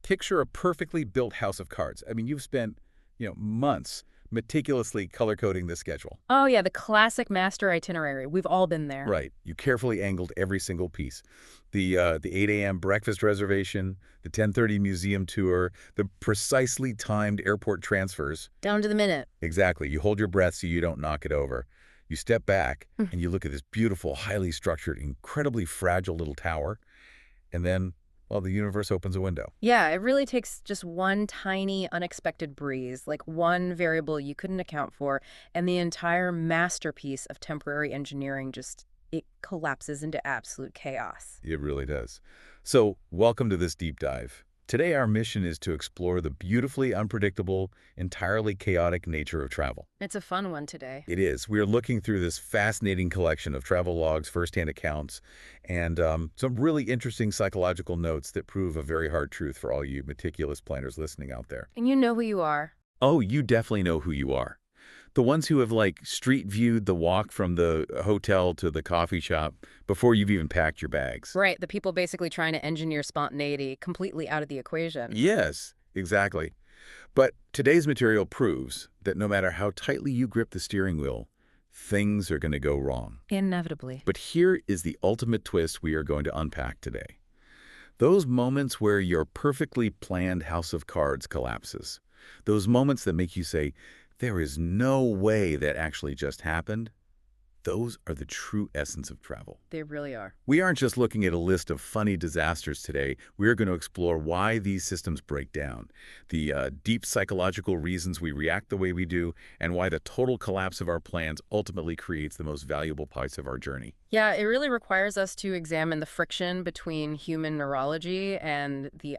Picture a perfectly built house of cards. I mean, you've spent, months meticulously color-coding this schedule. Oh, yeah, the classic master itinerary. We've all been there. Right. You carefully angled every single piece. The 8 a.m. breakfast reservation, the 10:30 museum tour, the precisely timed airport transfers. Down to the minute. Exactly. You hold your breath so you don't knock it over. You step back and you look at this beautiful, highly structured, incredibly fragile little tower. And then, well, the universe opens a window. Yeah, it really takes just one tiny, unexpected breeze, like one variable you couldn't account for, and the entire masterpiece of temporary engineering it collapses into absolute chaos. It really does. So, welcome to this deep dive. Today, our mission is to explore the beautifully unpredictable, entirely chaotic nature of travel. It's a fun one today. It is. We are looking through this fascinating collection of travel logs, firsthand accounts, and some really interesting psychological notes that prove a very hard truth for all you meticulous planners listening out there. And you know who you are. Oh, you definitely know who you are. The ones who have, street viewed the walk from the hotel to the coffee shop before you've even packed your bags. Right, the people basically trying to engineer spontaneity completely out of the equation. Yes, exactly. But today's material proves that no matter how tightly you grip the steering wheel, things are going to go wrong. Inevitably. But here is the ultimate twist we are going to unpack today. Those moments where your perfectly planned house of cards collapses. Those moments that make you say, there is no way that actually just happened. Those are the true essence of travel. They really are. We aren't just looking at a list of funny disasters today. We are going to explore why these systems break down, the deep psychological reasons we react the way we do, and why the total collapse of our plans ultimately creates the most valuable parts of our journey. Yeah, it really requires us to examine the friction between human neurology and the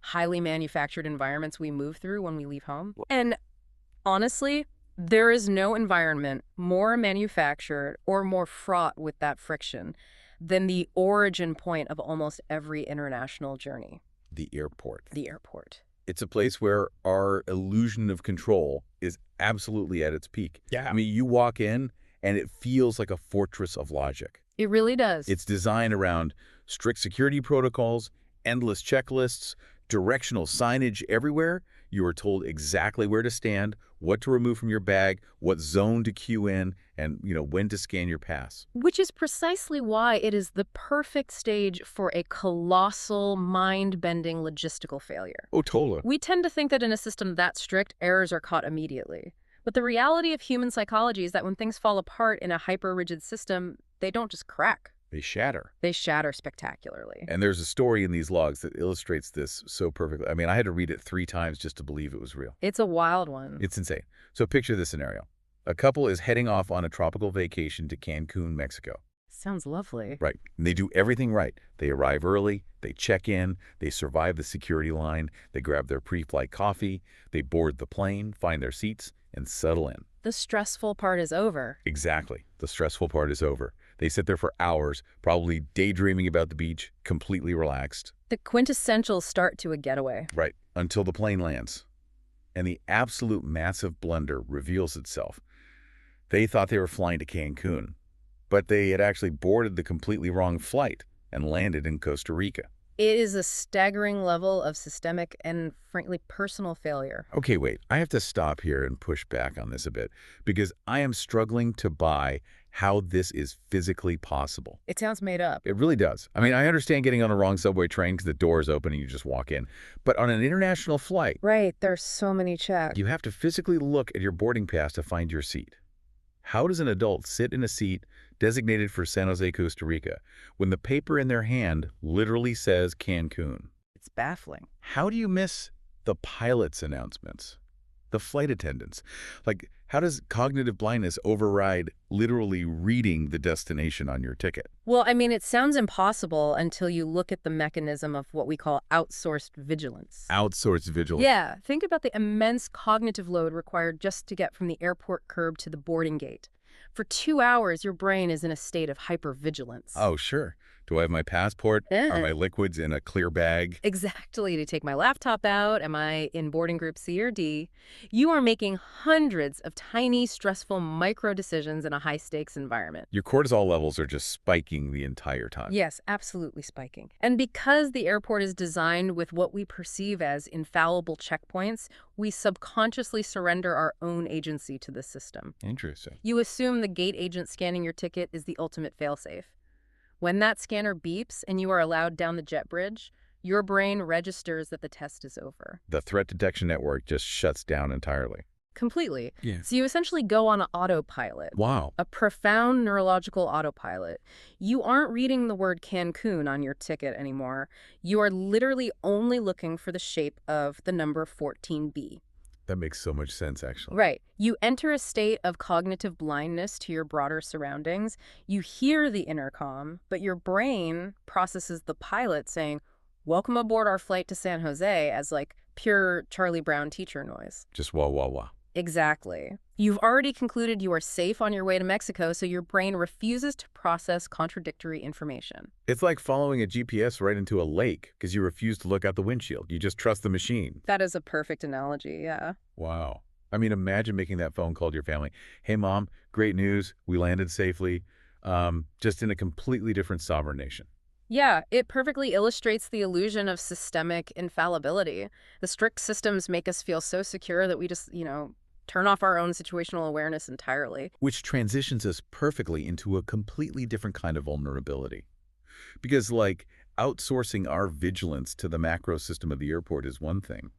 highly manufactured environments we move through when we leave home. And honestly, there is no environment more manufactured or more fraught with that friction than the origin point of almost every international journey. The airport. The airport. It's a place where our illusion of control is absolutely at its peak. Yeah. I mean, you walk in and it feels like a fortress of logic. It really does. It's designed around strict security protocols, endless checklists, directional signage everywhere. You are told exactly where to stand, what to remove from your bag, what zone to queue in, and when to scan your pass. Which is precisely why it is the perfect stage for a colossal, mind-bending logistical failure. Oh, totally. We tend to think that in a system that strict, errors are caught immediately. But the reality of human psychology is that when things fall apart in a hyper-rigid system, they don't just crack. They shatter. They shatter spectacularly. And there's a story in these logs that illustrates this so perfectly. I mean, I had to read it 3 times just to believe it was real. It's a wild one. It's insane. So picture this scenario. A couple is heading off on a tropical vacation to Cancun, Mexico. Sounds lovely. Right. And they do everything right. They arrive early, they check in, they survive the security line, they grab their pre-flight coffee, they board the plane, find their seats, and settle in. The stressful part is over. Exactly. The stressful part is over. They sit there for hours, probably daydreaming about the beach, completely relaxed. The quintessential start to a getaway. Right. Until the plane lands. And the absolute massive blunder reveals itself. They thought they were flying to Cancun, but they had actually boarded the completely wrong flight and landed in Costa Rica. It is a staggering level of systemic and, frankly, personal failure. Okay, wait. I have to stop here and push back on this a bit because I am struggling to buy how this is physically possible. It sounds made up. It really does. I mean, I understand getting on a wrong subway train because the door is open and you just walk in. But on an international flight, Right, there's so many checks. you have to physically look at your boarding pass to find your seat. How does an adult sit in a seat designated for San Jose, Costa Rica, when the paper in their hand literally says Cancun? It's baffling. How do you miss the pilot's announcements? The flight attendants? How does cognitive blindness override literally reading the destination on your ticket? Well, I mean, it sounds impossible until you look at the mechanism of what we call outsourced vigilance. Outsourced vigilance. Yeah, think about the immense cognitive load required just to get from the airport curb to the boarding gate. For 2 hours, your brain is in a state of hypervigilance. Oh, sure. Do I have my passport? Are Eh. my liquids in a clear bag? Exactly, to take my laptop out, am I in boarding group C or D? You are making hundreds of tiny, stressful micro decisions in a high-stakes environment. Your cortisol levels are just spiking the entire time. Yes, absolutely spiking. And because the airport is designed with what we perceive as infallible checkpoints, we subconsciously surrender our own agency to the system. Interesting. You assume the gate agent scanning your ticket is the ultimate failsafe. When that scanner beeps and you are allowed down the jet bridge, your brain registers that the test is over. The threat detection network just shuts down entirely. Completely. Yeah. So you essentially go on an autopilot. Wow. A profound neurological autopilot. You aren't reading the word Cancun on your ticket anymore. You are literally only looking for the shape of the number 14B. That makes so much sense, actually. Right. You enter a state of cognitive blindness to your broader surroundings. You hear the intercom, but your brain processes the pilot saying, "Welcome aboard our flight to San Jose," as like pure Charlie Brown teacher noise. Just wah, wah, wah. Exactly. You've already concluded you are safe on your way to Mexico, so your brain refuses to process contradictory information. It's like following a GPS right into a lake because you refuse to look out the windshield. You just trust the machine. That is a perfect analogy, yeah. Wow. I mean, imagine making that phone call to your family. Hey, Mom, great news. We landed safely, just in a completely different sovereign nation. Yeah, it perfectly illustrates the illusion of systemic infallibility. The strict systems make us feel so secure that we just, turn off our own situational awareness entirely. Which transitions us perfectly into a completely different kind of vulnerability. Because, like, outsourcing our vigilance to the macro system of the airport is one thing,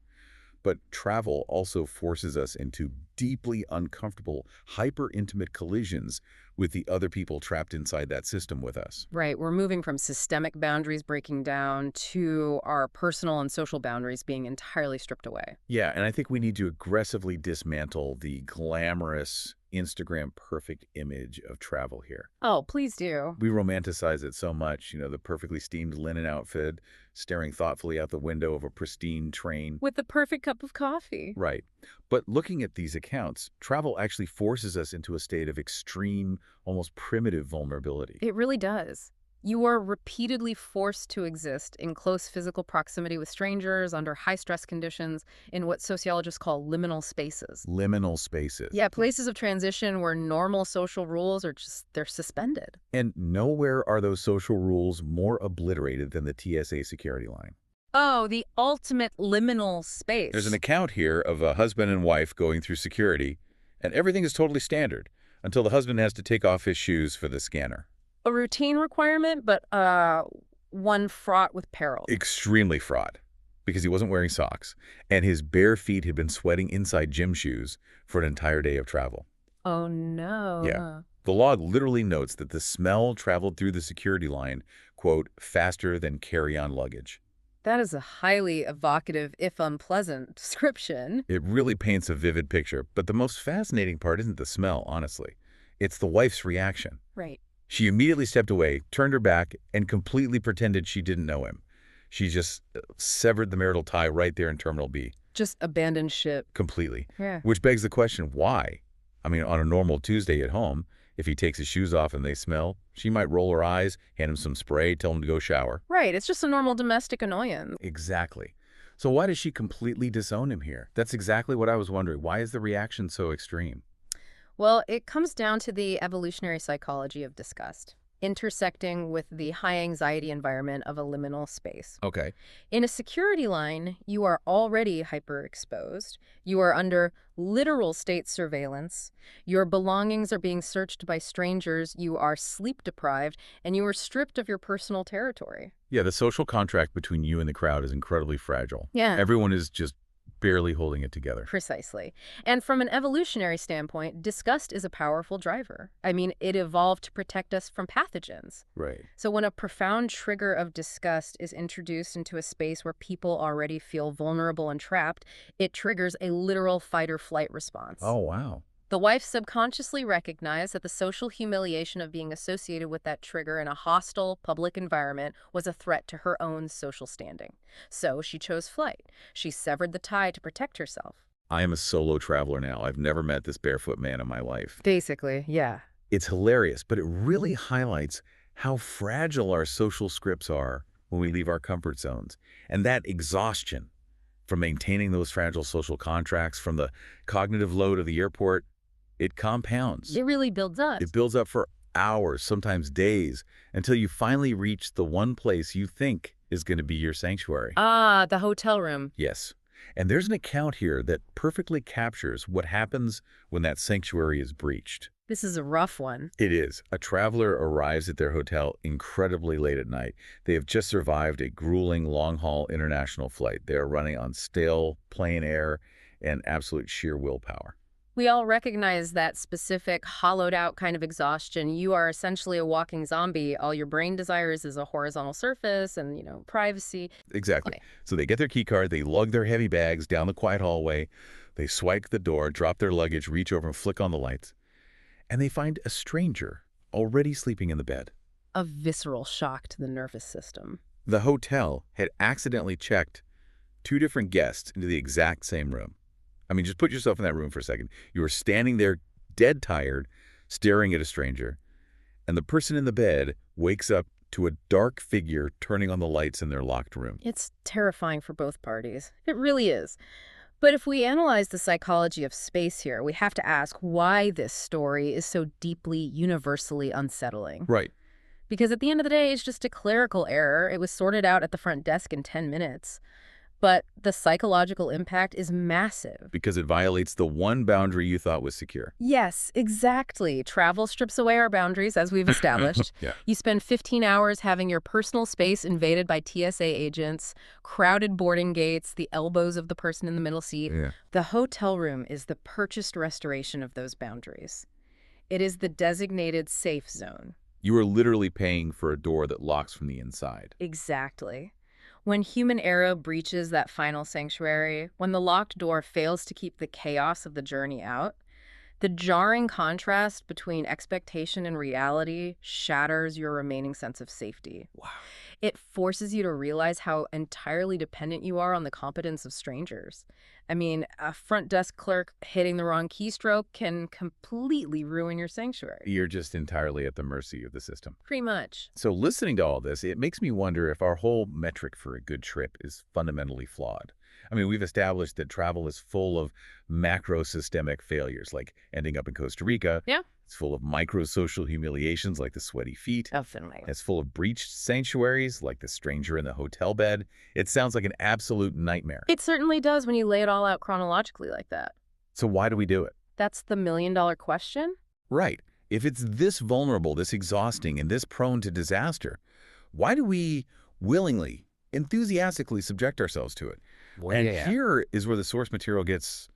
but travel also forces us into deeply uncomfortable, hyper-intimate collisions with the other people trapped inside that system with us. Right, we're moving from systemic boundaries breaking down to our personal and social boundaries being entirely stripped away. Yeah, and I think we need to aggressively dismantle the glamorous, Instagram perfect image of travel here. Oh, please do. We romanticize it so much, the perfectly steamed linen outfit, staring thoughtfully out the window of a pristine train. With the perfect cup of coffee. Right. But looking at these accounts, travel actually forces us into a state of extreme, almost primitive vulnerability. It really does. You are repeatedly forced to exist in close physical proximity with strangers under high-stress conditions in what sociologists call liminal spaces. Liminal spaces. Yeah, places of transition where normal social rules are they're suspended. And nowhere are those social rules more obliterated than the TSA security line. Oh, the ultimate liminal space. There's an account here of a husband and wife going through security, and everything is totally standard until the husband has to take off his shoes for the scanner. A routine requirement, but one fraught with peril. Extremely fraught, because he wasn't wearing socks, and his bare feet had been sweating inside gym shoes for an entire day of travel. Oh, no. Yeah. The log literally notes that the smell traveled through the security line, quote, faster than carry-on luggage. That is a highly evocative, if unpleasant, description. It really paints a vivid picture, but the most fascinating part isn't the smell, honestly. It's the wife's reaction. Right. She immediately stepped away, turned her back, and completely pretended she didn't know him. She just severed the marital tie right there in Terminal B. Just abandoned ship. Completely. Yeah. Which begs the question, why? I mean, on a normal Tuesday at home, if he takes his shoes off and they smell, she might roll her eyes, hand him some spray, tell him to go shower. Right. It's just a normal domestic annoyance. Exactly. So why does she completely disown him here? That's exactly what I was wondering. Why is the reaction so extreme? Well, it comes down to the evolutionary psychology of disgust, intersecting with the high anxiety environment of a liminal space. Okay. In a security line, you are already hyperexposed. You are under literal state surveillance. Your belongings are being searched by strangers. You are sleep deprived, and you are stripped of your personal territory. Yeah, the social contract between you and the crowd is incredibly fragile. Yeah. Everyone is just barely holding it together. Precisely. And from an evolutionary standpoint, disgust is a powerful driver. I mean, it evolved to protect us from pathogens. Right. So when a profound trigger of disgust is introduced into a space where people already feel vulnerable and trapped, it triggers a literal fight or flight response. Oh, wow. The wife subconsciously recognized that the social humiliation of being associated with that trigger in a hostile, public environment was a threat to her own social standing. So she chose flight. She severed the tie to protect herself. I am a solo traveler now. I've never met this barefoot man in my life. Basically, yeah. It's hilarious, but it really highlights how fragile our social scripts are when we leave our comfort zones. And that exhaustion from maintaining those fragile social contracts, from the cognitive load of the airport, it compounds. It really builds up. It builds up for hours, sometimes days, until you finally reach the one place you think is going to be your sanctuary. Ah, the hotel room. Yes. And there's an account here that perfectly captures what happens when that sanctuary is breached. This is a rough one. It is. A traveler arrives at their hotel incredibly late at night. They have just survived a grueling long-haul international flight. They are running on stale, plain air and absolute sheer willpower. We all recognize that specific hollowed-out kind of exhaustion. You are essentially a walking zombie. All your brain desires is a horizontal surface and, privacy. Exactly. Okay. So they get their key card, they lug their heavy bags down the quiet hallway, they swipe the door, drop their luggage, reach over and flick on the lights, and they find a stranger already sleeping in the bed. A visceral shock to the nervous system. The hotel had accidentally checked 2 different guests into the exact same room. I mean, just put yourself in that room for a second. You are standing there dead tired, staring at a stranger, and the person in the bed wakes up to a dark figure turning on the lights in their locked room. It's terrifying for both parties. It really is. But if we analyze the psychology of space here, we have to ask why this story is so deeply, universally unsettling. Right. Because at the end of the day, it's just a clerical error. It was sorted out at the front desk in 10 minutes. But the psychological impact is massive. Because it violates the one boundary you thought was secure. Yes, exactly. Travel strips away our boundaries, as we've established. Yeah. You spend 15 hours having your personal space invaded by TSA agents, crowded boarding gates, the elbows of the person in the middle seat. Yeah. The hotel room is the purchased restoration of those boundaries. It is the designated safe zone. You are literally paying for a door that locks from the inside. Exactly. When human error breaches that final sanctuary, when the locked door fails to keep the chaos of the journey out, the jarring contrast between expectation and reality shatters your remaining sense of safety. Wow. It forces you to realize how entirely dependent you are on the competence of strangers. I mean, a front desk clerk hitting the wrong keystroke can completely ruin your sanctuary. You're just entirely at the mercy of the system. Pretty much. So listening to all this, it makes me wonder if our whole metric for a good trip is fundamentally flawed. I mean, we've established that travel is full of macro-systemic failures, like ending up in Costa Rica. Yeah. It's full of micro-social humiliations, like the sweaty feet. Definitely. It's full of breached sanctuaries, like the stranger in the hotel bed. It sounds like an absolute nightmare. It certainly does when you lay it all out chronologically like that. So why do we do it? That's the million-dollar question? Right. If it's this vulnerable, this exhausting, and this prone to disaster, why do we willingly, enthusiastically subject ourselves to it? And here is where the source material gets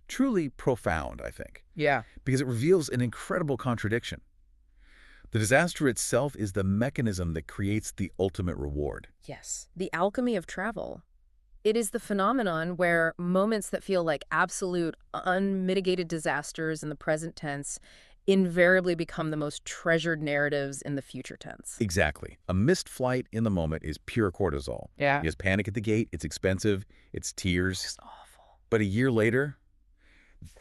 truly profound, I think. Yeah. Because it reveals an incredible contradiction. The disaster itself is the mechanism that creates the ultimate reward. Yes. The alchemy of travel. It is the phenomenon where moments that feel like absolute, unmitigated disasters in the present tense invariably become the most treasured narratives in the future tense. Exactly. A missed flight in the moment is pure cortisol. Yeah. There's panic at the gate, it's expensive, it's tears. It's awful. But a year later,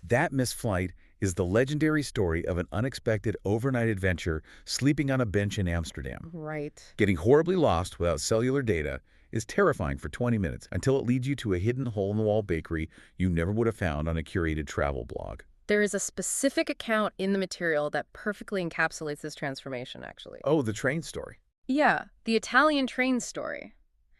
that missed flight is the legendary story of an unexpected overnight adventure sleeping on a bench in Amsterdam. Right. Getting horribly lost without cellular data is terrifying for 20 minutes until it leads you to a hidden hole-in-the-wall bakery you never would have found on a curated travel blog. There is a specific account in the material that perfectly encapsulates this transformation, actually. Oh, the train story. Yeah, the Italian train story.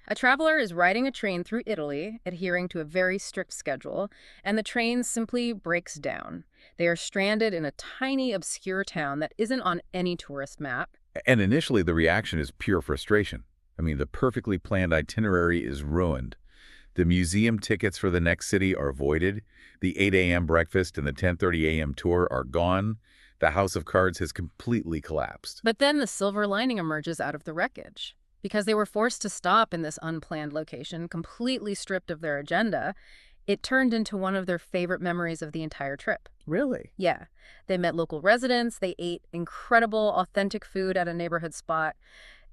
A traveler is riding a train through Italy, adhering to a very strict schedule, and the train simply breaks down. They are stranded in a tiny, obscure town that isn't on any tourist map. And initially, the reaction is pure frustration. I mean, the perfectly planned itinerary is ruined. The museum tickets for the next city are voided. The 8 a.m. breakfast and the 10:30 a.m. tour are gone. The house of cards has completely collapsed. But then the silver lining emerges out of the wreckage. Because they were forced to stop in this unplanned location, completely stripped of their agenda, it turned into one of their favorite memories of the entire trip. Really? Yeah. They met local residents, they ate incredible, authentic food at a neighborhood spot.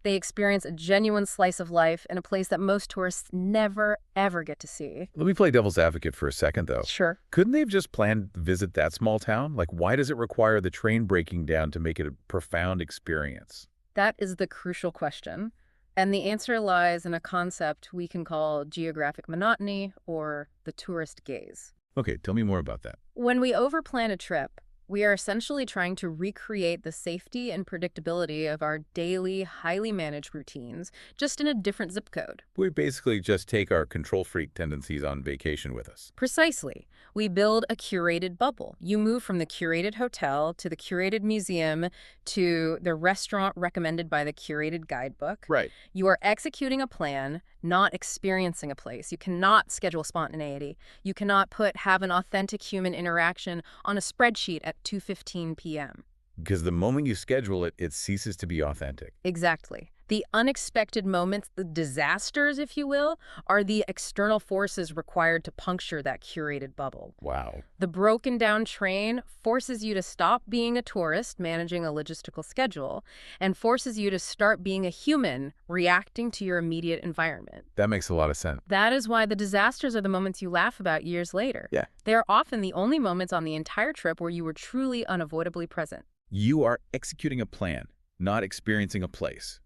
They experienced a genuine slice of life in a place that most tourists never, ever get to see. Let me play devil's advocate for a second, though. Sure. Couldn't they have just planned to visit that small town? Like, why does it require the train breaking down to make it a profound experience? That is the crucial question. And the answer lies in a concept we can call geographic monotony or the tourist gaze. Okay, tell me more about that. When we overplan a trip, we are essentially trying to recreate the safety and predictability of our daily, highly managed routines, just in a different zip code. We basically just take our control freak tendencies on vacation with us. Precisely. We build a curated bubble. You move from the curated hotel to the curated museum to the restaurant recommended by the curated guidebook. Right. You are executing a plan, not experiencing a place. You cannot schedule spontaneity. You cannot have an authentic human interaction on a spreadsheet at 2:15 p.m. Because the moment you schedule it, it ceases to be authentic. Exactly. The unexpected moments, the disasters, if you will, are the external forces required to puncture that curated bubble. Wow. The broken down train forces you to stop being a tourist managing a logistical schedule and forces you to start being a human reacting to your immediate environment. That makes a lot of sense. That is why the disasters are the moments you laugh about years later. Yeah. They are often the only moments on the entire trip where you were truly unavoidably present. You are executing a plan, not experiencing a place.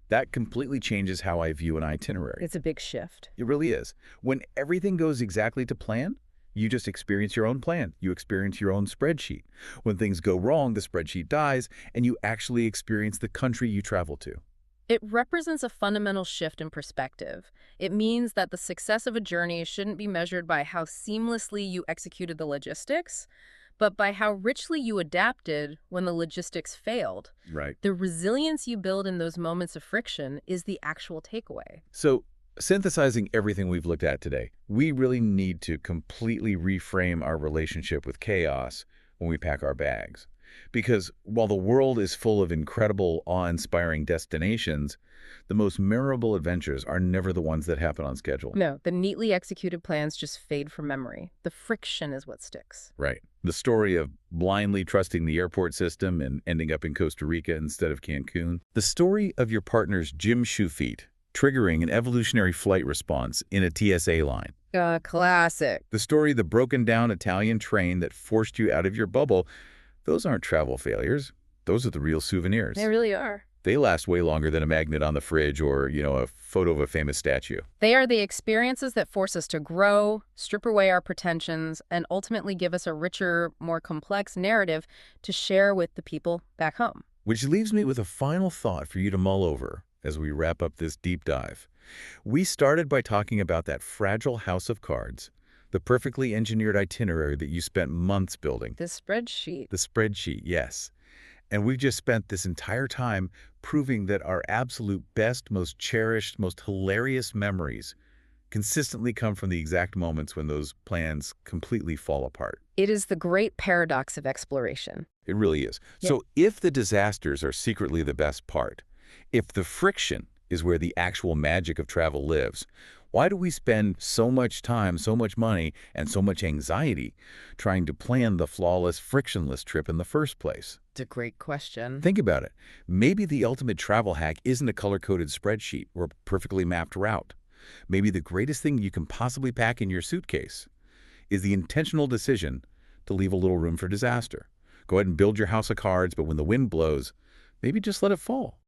That completely changes how I view an itinerary. It's a big shift. It really is. When everything goes exactly to plan, you just experience your own plan. You experience your own spreadsheet. When things go wrong, the spreadsheet dies, and you actually experience the country you travel to. It represents a fundamental shift in perspective. It means that the success of a journey shouldn't be measured by how seamlessly you executed the logistics, but by how richly you adapted when the logistics failed. Right. The resilience you build in those moments of friction is the actual takeaway. So, synthesizing everything we've looked at today, we really need to completely reframe our relationship with chaos when we pack our bags. Because while the world is full of incredible, awe-inspiring destinations, the most memorable adventures are never the ones that happen on schedule. No, the neatly executed plans just fade from memory. The friction is what sticks. Right. The story of blindly trusting the airport system and ending up in Costa Rica instead of Cancun. The story of your partner's gym shoe feet triggering an evolutionary flight response in a TSA line. Classic. The story of the broken down Italian train that forced you out of your bubble. Those aren't travel failures. Those are the real souvenirs. They really are. They last way longer than a magnet on the fridge or, a photo of a famous statue. They are the experiences that force us to grow, strip away our pretensions, and ultimately give us a richer, more complex narrative to share with the people back home. Which leaves me with a final thought for you to mull over as we wrap up this deep dive. We started by talking about that fragile house of cards, the perfectly engineered itinerary that you spent months building. The spreadsheet. The spreadsheet, yes. And we've just spent this entire time proving that our absolute best, most cherished, most hilarious memories consistently come from the exact moments when those plans completely fall apart. It is the great paradox of exploration. It really is. Yeah. So if the disasters are secretly the best part, if the friction is where the actual magic of travel lives, why do we spend so much time, so much money, and so much anxiety trying to plan the flawless, frictionless trip in the first place? It's a great question. Think about it. Maybe the ultimate travel hack isn't a color-coded spreadsheet or a perfectly mapped route. Maybe the greatest thing you can possibly pack in your suitcase is the intentional decision to leave a little room for disaster. Go ahead and build your house of cards, but when the wind blows, maybe just let it fall.